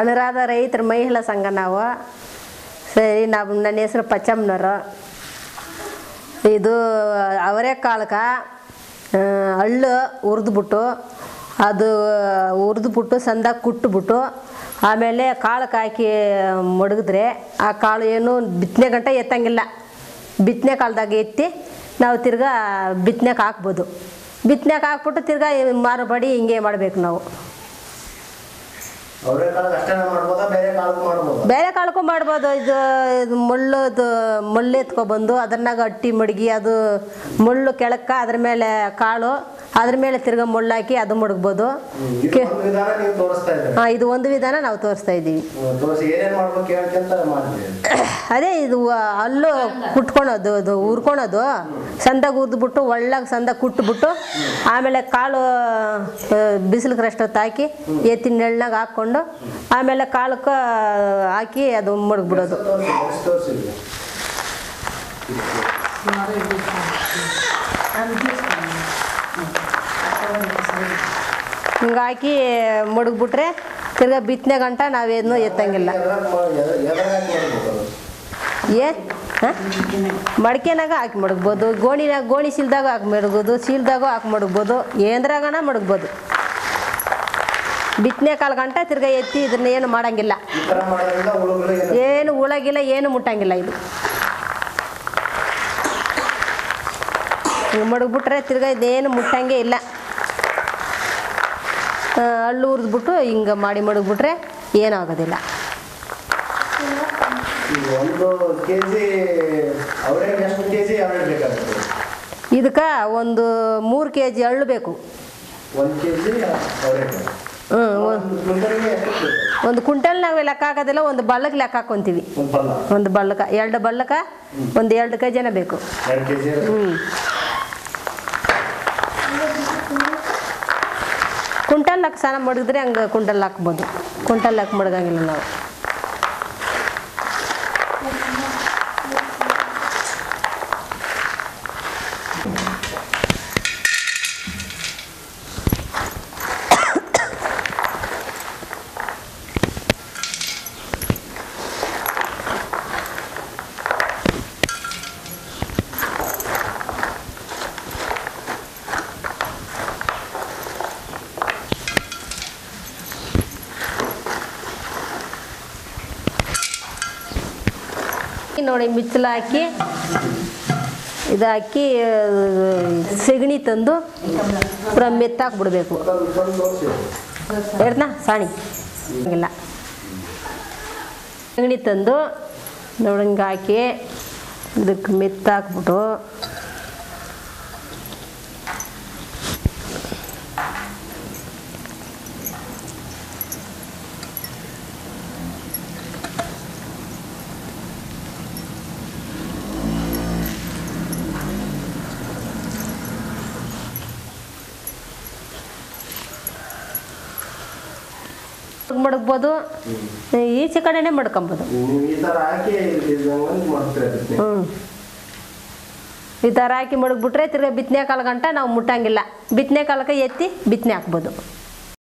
ಅನುರಾಧ ರೈತರ ಮಹಿಳಾ ಸಂಘ ನಾವು. ಸರಿ, ನನ್ನ ಹೆಸರು ಪಚ್ಚಮ್ಮನವರು. ಇದು ಅವರೆಕಾಳಕ್ಕೆ ಹಳ್ಳು ಹುರಿದ್ಬಿಟ್ಟು ಅದು ಹುರಿದ್ಬಿಟ್ಟು ಸಂದಾಗ ಕುಟ್ಬಿಟ್ಟು ಆಮೇಲೆ ಕಾಳಕ್ಕೆ ಹಾಕಿ ಮಡಗಿದ್ರೆ ಆ ಕಾಳು ಏನು ಬಿತ್ತನೆ ಗಂಟ ಎತ್ತಂಗಿಲ್ಲ. ಬಿತ್ತನೆ ಕಾಲದಾಗ ಎತ್ತಿ ನಾವು ತಿರ್ಗಾ ಬಿತ್ತನೆಗೆ ಹಾಕ್ಬೋದು. ಬಿತ್ತನೆಗೆ ಹಾಕ್ಬಿಟ್ಟು ತಿರ್ಗಾ ಮಾರುಬಡಿ ಹಿಂಗೆ ಮಾಡಬೇಕು ನಾವು. ಬೇರೆ ಕಾಳಕ್ಕೂ ಮಾಡ್ಬೋದು. ಇದು ಮುಳ್ಳು ಎತ್ಕೊಬಂದು ಅದನ್ನಾಗ ಅಟ್ಟಿ ಮಡಗಿ ಅದು ಮುಳ್ಳು ಕೆಳಕ್ಕ ಅದ್ರ ಮೇಲೆ ಕಾಳು ಅದ್ರ ಮೇಲೆ ತಿರ್ಗಾ ಮುಳ್ಳು ಹಾಕಿ ಅದು ಮಡಗ್ಬೋದು. ಇದು ಒಂದು ವಿಧಾನ ನಾವು ತೋರಿಸ್ತಾ ಇದ್ದೀವಿ. ಅದೇ ಇದು ಹಲ್ಲು ಕುಟ್ಕೊಳೋದು, ಅದು ಹುರ್ಕೊಳೋದು, ಸಂದಾಗ ಹುರಿದ್ಬಿಟ್ಟು ಒಳ್ಳಾಗ ಸಂದಾಗ ಕುಟ್ಬಿಟ್ಟು ಆಮೇಲೆ ಕಾಳು ಬಿಸಿಲಿಗೆ ಅಷ್ಟೊತ್ತು ಹಾಕಿ ಎತ್ತಿನ ನೆಳ್ಳನಾಗ ಹಾಕ್ಕೊಂಡು ಆಮೇಲೆ ಕಾಳಕ್ಕೆ ಹಾಕಿ ಅದು ಮಡಗ್ಬಿಡೋದು. ಹಿಂಗಾಗಿ ಮಡಗ್ಬಿಟ್ರೆ ತಿರ್ಗಾ ಬಿತ್ತನೆ ಗಂಟ ನಾವೇನು ಎತ್ತಂಗಿಲ್ಲ. ಮಡಿಕೆನಾಗ ಹಾಕಿ ಮಡಗ್ಬೋದು, ಗೋಣಿ ಶೀಲ್ದಾಗ ಹಾಕಿ ಮಡಗೋದು, ಶೀಲ್ದಾಗೂ ಹಾಕಿ ಮಡಗ್ಬೋದು, ಏಂದ್ರಾಗಣ ಮಡಗ್ಬೋದು. ಬಿತ್ತನೆ ಕಾಲ ಗಂಟ ತಿರ್ಗಾ ಎತ್ತಿ ಇದನ್ನ ಏನು ಮಾಡಂಗಿಲ್ಲ, ಏನು ಉಳಗಿಲ್ಲ, ಏನು ಮುಟ್ಟಂಗಿಲ್ಲ. ಇದು ಮಡಗ್ಬಿಟ್ರೆ ತಿರ್ಗಾ ಇದೇನು ಮುಟ್ಟಂಗೆ ಇಲ್ಲ. ಹಳ್ಳು ಹುರಿದ್ಬಿಟ್ಟು ಹಿಂಗೆ ಮಾಡಿ ಮಡಗ್ಬಿಟ್ರೆ ಏನಾಗೋದಿಲ್ಲ. ಇದಕ್ಕೆ ಒಂದು 3 kg ಹಳ್ಳು ಬೇಕು. ಒಂದು ಕ್ವಿಂಟಲ್ ನಾವು ಲೆಕ್ಕ ಹಾಕೋದಿಲ್ಲ, ಒಂದು ಬಳ್ಳಕ್ಕೆ ಲೆಕ್ಕ ಹಾಕೊಂತೀವಿ. ಒಂದು ಬಳ್ಳಕ 2 ಬಳ್ಳಕ ಒಂದು 2 kg ಬೇಕು. ಕುಂಟಲ್ ಲೆಕ್ಕ ಸ್ನಾನ ಮಡಗಿದ್ರೆ ಹಂಗೆ ಕುಂಟಲ್ ಹಾಕ್ಬೋದು. ಕುಂಟಲ್ ಲೆಕ್ಕ ಮಡಗಂಗಿಲ್ಲ ನಾವು. ನೋಡಿ ಮಿಚ್ಚಲು ಹಾಕಿ ಇದು ಹಾಕಿ ಸೆಗಣಿ ತಂದು ಪೂರ ಮೆತ್ತಾಕ್ಬಿಡ್ಬೇಕು. ಹೇಳ್ತಾ ಸಾಣಿ ಇಲ್ಲ, ಸೆಗಣಿ ತಂದು ನೋಡಂಗೆ ಹಾಕಿ ಇದಕ್ಕೆ ಮೆತ್ತಾಕ್ಬಿಟ್ಟು ಮಡಗ್ಬೋದು. ಈಚೆ ಕಡೆನೇ ಮಡ್ಕೊಬೋದು. ಈ ಥರ ಹಾಕಿ ಮಡಗ್ಬಿಟ್ರೆ ತಿರ್ಗಾ ಬಿತ್ತನೆ ಕಾಲ ಗಂಟ ನಾವು ಮುಟ್ಟಂಗಿಲ್ಲ. ಬಿತ್ತನೆ ಕಾಲಕ್ಕೆ ಎತ್ತಿ ಬಿತ್ತನೆ ಹಾಕ್ಬೋದು.